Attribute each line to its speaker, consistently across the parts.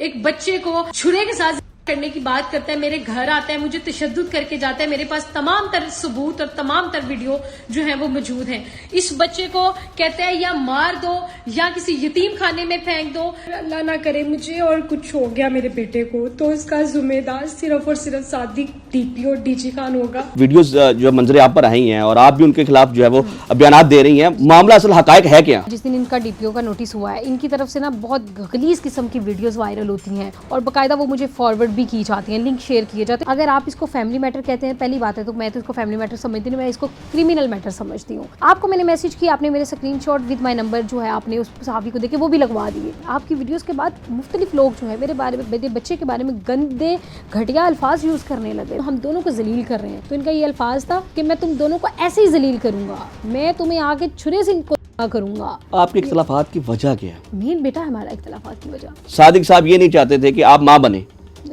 Speaker 1: ایک بچے کو چھرے کے ساتھ کرنے کی بات کرتا ہے, میرے گھر آتا ہے, مجھے تشدد کر کے جاتا ہے, میرے پاس تمام تر ثبوت اور تمام تر ویڈیو جو ہیں وہ موجود ہیں. اس بچے کو کہتا ہے یا مار دو یا کسی یتیم خانے میں پھینک دو. اللہ نہ کرے مجھے اور کچھ ہو گیا میرے بیٹے کو تو اس کا ذمہ دار صرف اور صرف صادق ڈی پی اور ڈی جی خان ہوگا.
Speaker 2: ویڈیوز جو منظر آپ پر آئی ہیں اور آپ بھی ان کے خلاف جو ہے وہ بیانات دے رہی ہیں, معاملہ اصل حقائق ہے کیا؟
Speaker 3: جس دن ان کا ڈی پی او کا نوٹس ہوا ہے, ان کی طرف سے نا بہت غلیظ قسم کی ویڈیوز وائرل ہوتی ہیں اور باقاعدہ وہ مجھے فارورڈ بھی کی جاتی ہیں, لنک شیئر کیے جاتے ہیں. اگر آپ اس کو فیملی میٹر کہتے ہیں, پہلی بات ہے تو میں تو اس کو فیملی میٹر سمجھتی نہیں, میں اس کو کرمینل میٹر سمجھتی ہوں. آپ کو میں نے میسج کیا, آپ نے میرے screenshot with my number جو ہے آپ نے اس صحافی کو دیکھے وہ بھی لگوا دیے. آپ کی ویڈیوز کے بعد مختلف لوگ جو ہے میرے بارے میں, میرے بچے کے بارے میں گندے گھٹیا الفاظ یوز کرنے لگے. ہم دونوں کو ذلیل کر رہے ہیں. تو ان کا یہ الفاظ تھا کہ میں تم دونوں کو ایسے ہی ذلیل کروں گا, میں تمہیں آگے چھرے سے کروں گا.
Speaker 2: آپ کے اختلافات کی وجہ کیا ہے؟
Speaker 3: مین بیٹا ہمارا اختلافات کی وجہ.
Speaker 2: صادق صاحب یہ نہیں چاہتے تھے کہ آپ ماں بنے.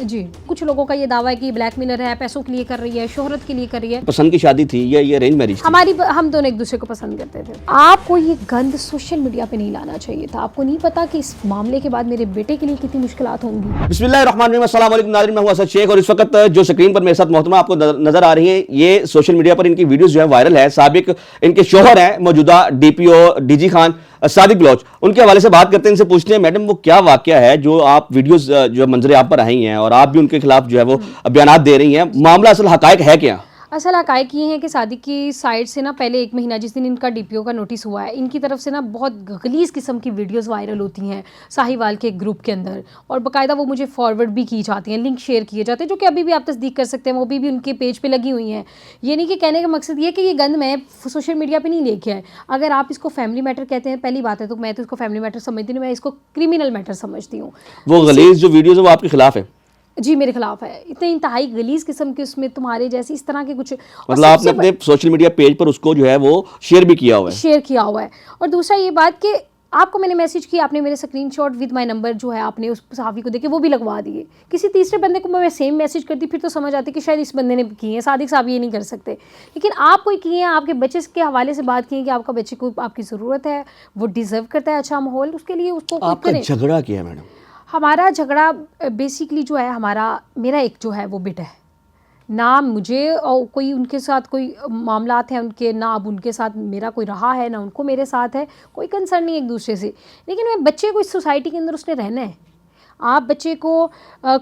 Speaker 3: جی, کچھ لوگوں کا یہ دعویٰ ہے کہ یہ بلیک میلر ہے, پیسوں کے لیے کر رہی ہے, شہرت کے لیے کر رہی ہے.
Speaker 2: پسند کی شادی تھی یا یہ ارینج میرج تھی؟
Speaker 3: ہماری ہم دونوں ایک دوسرے کو پسند کرتے تھے. آپ کو یہ گند سوشل میڈیا پہ نہیں لانا چاہیے تھا. آپ کو نہیں پتا کہ اس معاملے کے بعد میرے بیٹے کے لیے کتنی مشکلات ہوں گی.
Speaker 2: بسم اللہ الرحمن الرحیم. السلام علیکم ناظرین, میں ہوں اسد شیخ اور اس وقت جو سکرین پر میرے ساتھ محترمہ آپ کو نظر آ رہی ہیں, یہ سوشل میڈیا پر ان کی ویڈیوز جو ہے وائرل ہے. سابق ان کے شوہر ہیں موجودہ D P O D G Khan Sadiq Baloch, ان کے حوالے سے بات کرتے ہیں, ان سے پوچھتے ہیں میڈم وہ کیا واقعہ ہے جو آپ ویڈیوز جو منظر آپ پر آئی ہیں اور آپ بھی ان کے خلاف جو ہے وہ بیانات دے رہی ہیں, معاملہ اصل حقائق ہے کیا؟
Speaker 3: اصل حقائق یہ ہے کہ صادق کی سائڈ سے نا پہلے ایک مہینہ جس دن ان کا ڈی پی او کا نوٹس ہوا ہے, ان کی طرف سے نا بہت غلیظ قسم کی ویڈیوز وائرل ہوتی ہیں ساہیوال کے ایک گروپ کے اندر اور باقاعدہ وہ مجھے فارورڈ بھی کی جاتی ہیں, لنک شیئر کیے جاتے ہیں, جو کہ ابھی بھی آپ تصدیق کر سکتے ہیں, وہ بھی ان کے پیج پہ لگی ہوئی ہیں. یہ نہیں کہ کہنے کا مقصد یہ کہ یہ گند میں سوشل میڈیا پہ نہیں لے کے آئے. اگر آپ اس کو فیملی میٹر کہتے ہیں, پہلی بات ہے تو میں تو اس کو فیملی میٹر سمجھتی نہیں, میں اس کو کرمینل میٹر سمجھتی ہوں.
Speaker 2: وہ غلیظ جو ویڈیوز ہیں وہ آپ کے خلاف ہے؟
Speaker 3: جی میرے خلاف ہے. اتنے انتہائی غلیظ قسم کے اس میں تمہارے جیسی اس طرح کے کچھ,
Speaker 2: مطلب آپ نے اپنے سوشل میڈیا پیج پر اس کو جو ہے وہ شیئر بھی کیا ہوا ہے؟
Speaker 3: شیئر کیا ہوا ہے. اور دوسرا یہ بات کہ آپ کو میں نے میسج کیا, آپ نے میرے screenshot with my number جو ہے آپ نے اس صحافی کو دیکھے وہ بھی لگوا دیے. کسی تیسرے بندے کو میں سیم میسج کرتی پھر تو سمجھ آتی کہ شاید اس بندے نے کی ہیں, صادق صاحب یہ نہیں کر سکتے. لیکن آپ کوئی کیے ہیں, آپ کے بچے کے حوالے سے بات کی ہے کہ آپ کا بچے کو آپ کی ضرورت ہے, وہ ڈیزرو کرتا ہے اچھا ماحول, اس کے لیے اس کو
Speaker 2: آپ کا جھگڑا کیا ہے میڈم؟
Speaker 3: ہمارا جھگڑا بیسیکلی جو ہے میرا ایک جو ہے وہ بیٹا ہے, نہ مجھے اور کوئی ان کے ساتھ کوئی معاملات ہیں ان کے, نہ اب ان کے ساتھ میرا کوئی رہا ہے, نہ ان کو میرے ساتھ ہے, کوئی کنسرن نہیں ایک دوسرے سے. لیکن میں بچے کو اس سوسائٹی کے اندر اس نے رہنا ہے. آپ بچے کو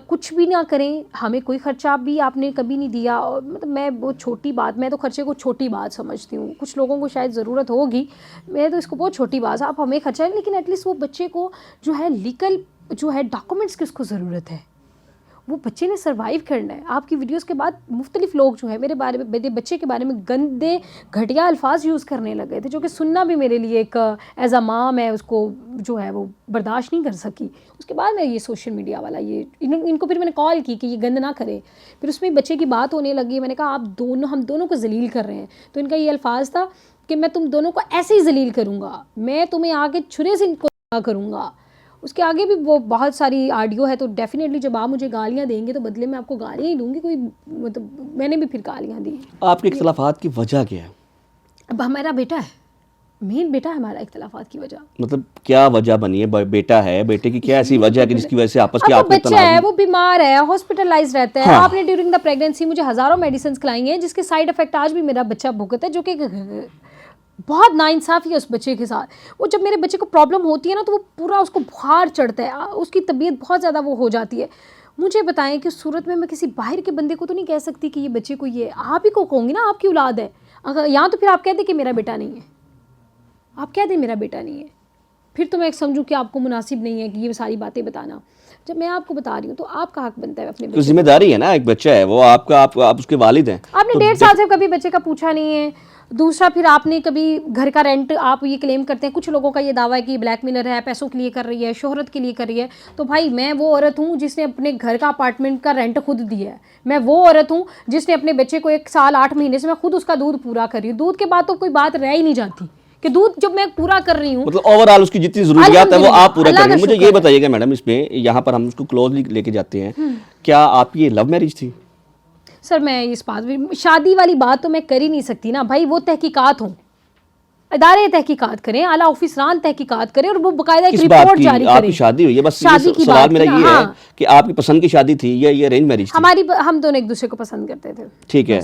Speaker 3: کچھ بھی نہ کریں, ہمیں کوئی خرچہ بھی آپ نے کبھی نہیں دیا, مطلب میں وہ چھوٹی بات, میں تو خرچے کو چھوٹی بات سمجھتی ہوں. کچھ لوگوں کو شاید ضرورت ہوگی, میں تو اس کو بہت چھوٹی بات, آپ ہمیں خرچہ ہے لیکن ایٹ لیسٹ وہ بچے کو جو ہے لیگل جو ہے ڈاکومنٹس کی اس کو ضرورت ہے, وہ بچے نے سروائیو کرنا ہے. آپ کی ویڈیوز کے بعد مختلف لوگ جو ہیں میرے بارے میں, میرے بچے کے بارے میں گندے گھٹیا الفاظ یوز کرنے لگے تھے, جو کہ سننا بھی میرے لیے ایک ایز اے ماں میں اس کو جو ہے وہ برداشت نہیں کر سکی. اس کے بعد میں یہ سوشل میڈیا والا یہ ان کو پھر میں نے کال کی کہ یہ گند نہ کرے. پھر اس میں بچے کی بات ہونے لگی, میں نے کہا آپ دونوں, ہم دونوں کو ذلیل کر رہے ہیں. تو ان کا یہ الفاظ تھا کہ میں تم دونوں کو ایسے ہی ذلیل کروں گا, میں تمہیں آگے چھرے سے کروں گا. اس کے آگے بھی وہ بہت ساری آڈیو ہے, تو ڈیفینیٹلی جب آپ مجھے گالیاں دیں گے تو بدلے میں آپ کو گالیاں ہی دوں گی. کوئی مطلب میں نے بھی پھر گالیاں دی.
Speaker 2: آپ کے اختلافات کی وجہ کیا ہے؟
Speaker 3: اب ہمارا بیٹا ہے, مین بیٹا ہے ہمارا اختلافات کی وجہ.
Speaker 2: مطلب کیا وجہ بنی ہے؟ بیٹا ہے, بیٹے کی کیا ایسی وجہ ہے کہ جس کی وجہ سے آپس کی آپ
Speaker 3: بچہ ہے, وہ بیمار ہے, ہاسپٹلائز رہتا ہے. آپ نے ڈیورنگ دا پریگنینسی مجھے ہزاروں میڈیسنز کھلائی ہیں جس کے سائیڈ افیکٹ آج بھی میرا بچہ بھگتا ہے, جو کہ بہت ناانصافی ہے اس بچے کے ساتھ. وہ جب میرے بچے کو پرابلم ہوتی ہے نا تو وہ پورا اس کو بخار چڑھتا ہے, اس کی طبیعت بہت زیادہ وہ ہو جاتی ہے. مجھے بتائیں کہ صورت میں کسی باہر کے بندے کو تو نہیں کہہ سکتی کہ یہ بچے کو, یہ آپ ہی کو کہوں گی نا آپ کی اولاد ہے. اگر یہاں تو پھر آپ کہہ دیں کہ میرا بیٹا نہیں ہے, آپ کہہ دیں میرا بیٹا نہیں ہے, پھر تو میں سمجھوں کہ آپ کو مناسب نہیں ہے کہ یہ ساری باتیں بتانا. جب میں آپ کو بتا رہی ہوں تو آپ کا حق بنتا ہے اپنے بچے,
Speaker 2: ذمہ داری ہے نا, ایک بچہ ہے وہ آپ کا, آپ اس کے والد ہیں.
Speaker 3: آپ نے 1.5 سال سے کبھی بچے کا پوچھا نہیں ہے. دوسرا پھر آپ نے کبھی گھر کا رینٹ آپ یہ کلیم کرتے ہیں, کچھ لوگوں کا یہ دعویٰ ہے کہ یہ بلیک میلر ہے, پیسوں کے لیے کر رہی ہے, شہرت کے لیے کر رہی ہے. تو بھائی میں وہ عورت ہوں جس نے اپنے گھر کا اپارٹمنٹ کا رینٹ خود دیا ہے. میں وہ عورت ہوں جس نے اپنے بچے کو 1 سال 8 مہینے سے میں خود اس کا دودھ پورا کر رہی ہوں. دودھ کے بعد تو کوئی بات رہ ہی نہیں جاتی کہ دودھ جب میں پورا کر رہی ہوں,
Speaker 2: مطلب اوور آل اس کی جتنی ضروریات ہے وہ آپ پورا کر رہی ہیں. مجھے یہ بتائیے گا میڈم, اس میں یہاں پر ہم اس کو کلوزلی لے کے جاتے ہیں, کیا آپ کی یہ لو میرج تھی؟
Speaker 3: سر میں اس بات شادی والی بات تو میں کر ہی نہیں سکتی نا بھائی, وہ تحقیقات ہوں. ادارے تحقیقات کریں, اعلیٰ آفیسران تحقیقات کریں, اور وہ باقاعدہ ایک
Speaker 2: کس بات
Speaker 3: رپورٹ
Speaker 2: کی
Speaker 3: جاری
Speaker 2: آپ
Speaker 3: کریں.
Speaker 2: کی شادی ہوئی ہے؟ بس
Speaker 3: شادی کی
Speaker 2: سوال
Speaker 3: بات
Speaker 2: میرا
Speaker 3: کی
Speaker 2: یہ
Speaker 3: نا,
Speaker 2: ہے کہ آپ کی پسند کی شادی تھی یا یہ ارینج میرج تھی؟
Speaker 3: ہم دونوں ایک دوسرے کو پسند کرتے تھے.
Speaker 2: ٹھیک ہے.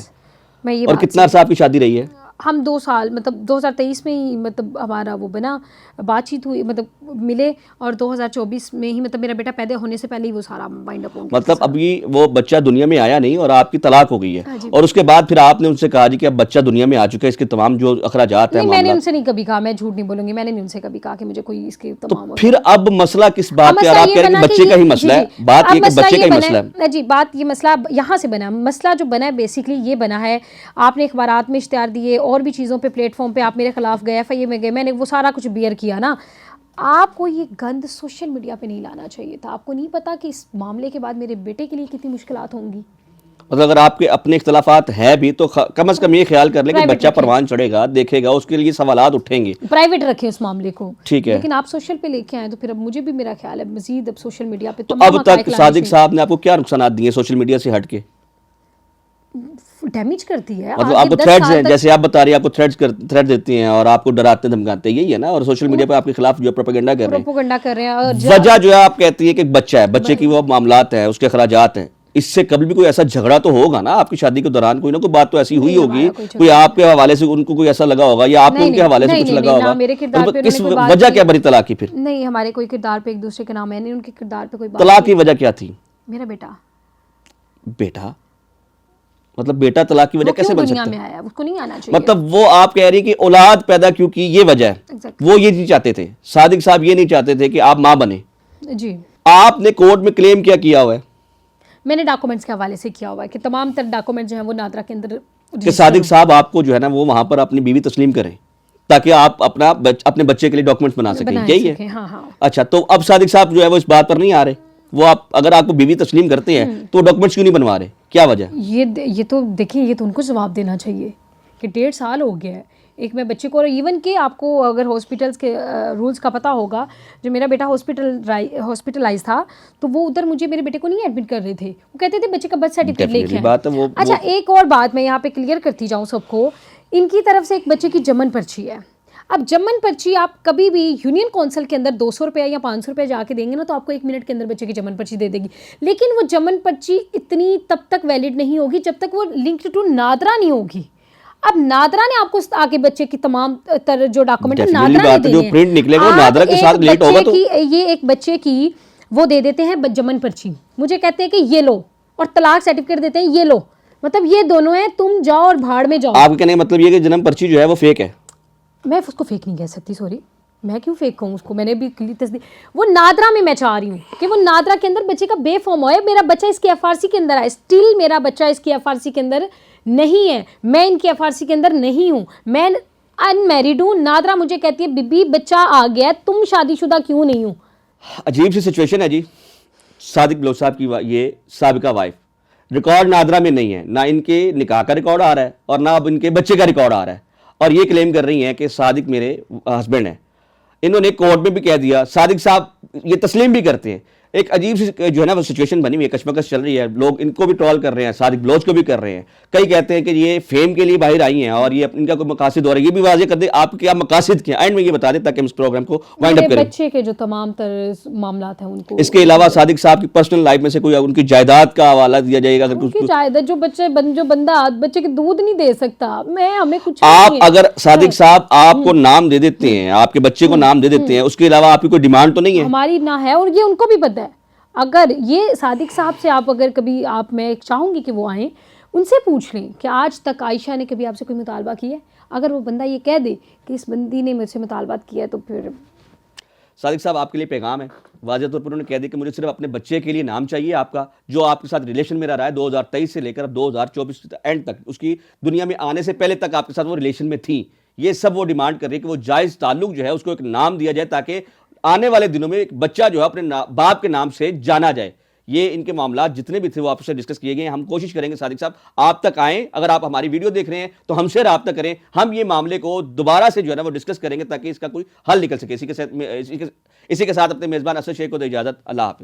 Speaker 3: میں یہ
Speaker 2: اور کتنا عرصہ آپ کی شادی رہی ہے؟
Speaker 3: ہم 2 سال, مطلب 2023 میں ہی مطلب ہمارا وہ بنا, بات چیت ہوئی, مطلب ملے, اور 2024 میں ہی مطلب میرا بیٹا پیدا ہونے سے پہلے ہی وہ سارا مائنڈ اپ ہو گیا.
Speaker 2: مطلب ابھی وہ بچہ دنیا میں آیا نہیں اور آپ کی طلاق ہو گئی ہے,
Speaker 3: جی.
Speaker 2: اور اس کے بعد پھر آپ نے ان سے کہا جی کہ اب بچہ دنیا میں آ چکا ہے, اس کے تمام جو اخراجات ہیں,
Speaker 3: نہیں, میں نے ان
Speaker 2: معاملات.
Speaker 3: سے نہیں کبھی کہا, میں جھوٹ نہیں بولوں گی, میں نے ان سے کبھی کہا کہ مجھے کوئی اس کے تمام.
Speaker 2: پھر اب مسئلہ کس بات پہ؟ آپ کہہ رہے ہیں کہ بچے کا ہی مسئلہ ہے. بات یہ کہ بچے کا ہی مسئلہ ہے.
Speaker 3: جی, بات یہ مسئلہ یہاں سے بنا, مسئلہ جو بنا ہے بیسیکلی یہ بنا ہے, آپ نے اخبارات میں اشتہار دیے اور بھی چیزوں پہ, پلیٹ فارم پہ آپ میرے خلاف گئے, FIA میں گئے, میں نے وہ سارا کچھ بیئر کیا نا. آپ کو یہ گند سوشل میڈیا پہ نہیں لانا چاہیے تھا. آپ کو نہیں پتا کہ اس معاملے کے بعد میرے بیٹے کے لیے کتنی مشکلات ہوں گی.
Speaker 2: مطلب اگر آپ کے اپنے اختلافات ہیں بھی تو کم از کم یہ خیال کر لیں کہ بچہ پروان چڑھے گا, دیکھے گا, اس کے لیے سوالات اٹھیں گے.
Speaker 3: پرائیویٹ رکھیں اس معاملے کو,
Speaker 2: ٹھیک ہے.
Speaker 3: لیکن آپ سوشل پہ لے کے آئیں تو پھر اب مجھے بھی میرا خیال ہے مزید اب سوشل میڈیا پہ
Speaker 2: تو اب تک صادق صاحب نے آپ کو کیا نقصانات دیے سوشل میڈیا سے ہٹ کے؟
Speaker 3: ڈیمیج کرتی ہے.
Speaker 2: مطلب آپ کو تھریڈز ہیں, جیسے آپ بتا رہی ہیں, آپ کو تھریڈ دیتی ہیں اور آپ کو ڈراتے دھمکاتے ہیں, یہی ہے نا, اور سوشل میڈیا پہ آپ کے خلاف جو پروپیگنڈا کر رہے ہیں. وجہ جو ہے آپ کہتی ہیں کہ بچہ ہے, بچے کی وہ معاملات ہیں, اس کے اخراجات ہیں. اس سے کبھی بھی کوئی ایسا جھگڑا تو ہوگا نا آپ کی شادی کے دوران, کوئی نہ کوئی بات تو ایسی ہوئی ہوگی, کوئی آپ کے حوالے سے ان کو کوئی ایسا لگا ہوگا, یا آپ کو ان کے حوالے سے کچھ لگا ہوگا. کس وجہ کیا بنی طلاق کی؟ پھر
Speaker 3: نہیں, ہمارے کوئی کردار پہ ایک دوسرے کے نام ہے نہیں, ان کے کردار پہ کوئی بات.
Speaker 2: طلاق کی وجہ کیا تھی؟
Speaker 3: میرا بیٹا.
Speaker 2: بیٹا مطلب بیٹا طلاق کی وجہ کیسے بن سکتا
Speaker 3: ہے؟ اس کو نہیں آنا چاہیے.
Speaker 2: مطلب وہ آپ کہہ رہی کہ اولاد پیدا کیوں کی, یہ وجہ ہے. وہ یہ نہیں چاہتے تھے, صادق صاحب یہ نہیں چاہتے تھے کہ آپ ماں بنے.
Speaker 3: جی.
Speaker 2: آپ نے کورٹ میں کلیم کیا ہوا ہے؟
Speaker 3: میں نے ڈاکومنٹس کے حوالے سے کیا ہوا ہے کہ تمام تر ڈاکومنٹ جو ہیں وہ نادرا کے اندر,
Speaker 2: کہ صادق صاحب آپ کو جو ہے نا وہ وہاں پر اپنی بیوی تسلیم کریں تاکہ آپ اپنے بچے کے لیے ڈاکومنٹس بنا سکیں, یہی ہے. اچھا, تو اب صادق صاحب جو ہے وہ اس بات پر نہیں آ رہے, وہ اگر آپ کو بیوی تسلیم کرتے ہیں تو ڈاکومنٹس کیوں نہیں بنوا رہے, کیا وجہ؟
Speaker 3: یہ تو دیکھیں, یہ تو ان کو جواب دینا چاہیے کہ 1.5 سال ہو گیا ہے ایک میں بچے کو. ایون کہ آپ کو اگر ہاسپٹلس کے رولز کا پتہ ہوگا, جو میرا بیٹا ہاسپٹلائز تھا تو وہ ادھر مجھے میرے بیٹے کو نہیں ایڈمٹ کر رہے تھے, وہ کہتے تھے بچے کا برتھ سرٹیفکیٹ لے کے آئیں. اچھا, ایک اور بات میں یہاں پہ کلیئر کرتی جاؤں سب کو, ان کی طرف سے ایک بچے کی جمن پرچی ہے. اب جمن پرچی آپ کبھی بھی یونین کونسل کے اندر 200 روپیہ یا 500 روپیہ جا کے دیں گے نا, تو آپ کو 1 منٹ کے اندر بچے کی جمن پرچی دے دے گی. لیکن وہ جمن پرچی اتنی تب تک ویلڈ نہیں ہوگی جب تک وہ لنکڈ ٹو نادرا نہیں ہوگی. اب نادرا نے آپ کو آگے بچے کی تمام تر جو ڈاکومنٹ ہے نادرا نے دینے ہیں. یہ ایک بچے کی وہ دے دیتے ہیں جمن پرچی, مجھے کہتے ہیں کہ یہ لو, اور طلاق سرٹیفکیٹ دیتے ہیں, یہ لو. مطلب یہ دونوں ہیں, تم جاؤ اور بھاڑ میں جاؤ.
Speaker 2: آپ کے کہنے مطلب یہ کہ جنم پرچی جو ہے وہ فیک ہے؟
Speaker 3: میں اس کو فیک نہیں کہہ سکتی, سوری, میں کیوں فیک کہوں اس کو, میں نے بھی تصدیق, وہ نادرا میں چاہ رہی ہوں کہ وہ نادرا کے اندر بچے کا بے فارم ہوئے. میرا بچہ اس کی FRC کے اندر آئے, اسٹل میرا بچہ اس کی FRC کے اندر نہیں ہے, میں ان کی FRC کے اندر نہیں ہوں, میں ان میریڈ ہوں. نادرا مجھے کہتی ہے بی بچہ آ گیا, تم شادی شدہ کیوں نہیں ہوں.
Speaker 2: عجیب سی سچویشن ہے جی. صادق بلوچ صاحب کی یہ سابقہ وائف, ریکارڈ نادرا میں نہیں ہے, نہ ان کے نکاح کا ریکارڈ آ رہا ہے اور نہ اب ان کے بچے کا ریکارڈ آ رہا ہے, اور یہ کلیم کر رہی ہیں کہ صادق میرے ہسبینڈ ہیں. انہوں نے کورٹ میں بھی کہہ دیا, صادق صاحب یہ تسلیم بھی کرتے ہیں. ایک عجیب سی جو ہے نا وہ سچویشن بنی ہوئی ہے, کشمکش چل رہی ہے, لوگ ان کو بھی ٹرول کر رہے ہیں, صادق بلوچ کو بھی کر رہے ہیں. کئی کہتے ہیں کہ یہ فیم کے لیے باہر آئی ہیں اور یہ ان کا کوئی مقاصد ہو رہا ہے. یہ بھی واضح کر دیں آپ کے کیا مقاصد کیا, اینڈ میں یہ بتا دیں تاکہ ہم اس پروگرام کو وائنڈ اپ کریں.
Speaker 3: بچے کے جو تمام تر معاملات ہیں ان کو,
Speaker 2: اس کے علاوہ صادق صاحب کی پرسنل لائف میں سے کوئی ان کی جائیداد کا حوالہ دیا جائے گا؟
Speaker 3: ان کی جائیداد جو بندہ بچے کے دودھ نہیں دے سکتا, ہمیں کچھ
Speaker 2: آپ اگر صادق صاحب آپ کو نام دے دیتے ہیں, آپ کے بچے کو نام دے دیتے ہیں, اس کے علاوہ آپ کی کوئی ڈیمانڈ تو نہیں ہے؟
Speaker 3: ہماری نہ ہے, اور یہ ان کو بھی پتہ ہے. اگر یہ صادق صاحب سے آپ اگر کبھی میں چاہوں گی کہ وہ آئیں, ان سے پوچھ لیں کہ آج تک عائشہ نے کبھی آپ سے کوئی مطالبہ کیا ہے. اگر وہ بندہ یہ کہہ دے کہ اس بندی نے مجھ سے مطالبات کیا ہے تو پھر
Speaker 2: صادق صاحب آپ کے لیے پیغام ہے. واضح طور پر انہوں نے کہہ دیا کہ مجھے صرف اپنے بچے کے لیے نام چاہیے آپ کا, جو آپ کے ساتھ ریلیشن میں رہا ہے 2023 سے لے کر 2024 اینڈ تک, اس کی دنیا میں آنے سے پہلے تک آپ کے ساتھ وہ ریلیشن میں تھیں. یہ سب وہ ڈیمانڈ کر رہی ہے کہ وہ جائز تعلق جو ہے اس کو ایک نام دیا جائے تاکہ آنے والے دنوں میں ایک بچہ جو ہے اپنے باپ کے نام سے جانا جائے. یہ ان کے معاملات جتنے بھی تھے وہ آپ سے ڈسکس کیے گئے ہیں. ہم کوشش کریں گے صادق صاحب آپ تک آئیں, اگر آپ ہماری ویڈیو دیکھ رہے ہیں تو ہم سے رابطہ کریں, ہم یہ معاملے کو دوبارہ سے جو ہے نا وہ ڈسکس کریں گے تاکہ اس کا کوئی حل نکل سکے. اسی کے ساتھ اپنے میزبان اسد شیخ کو دے اجازت. اللہ حافظ.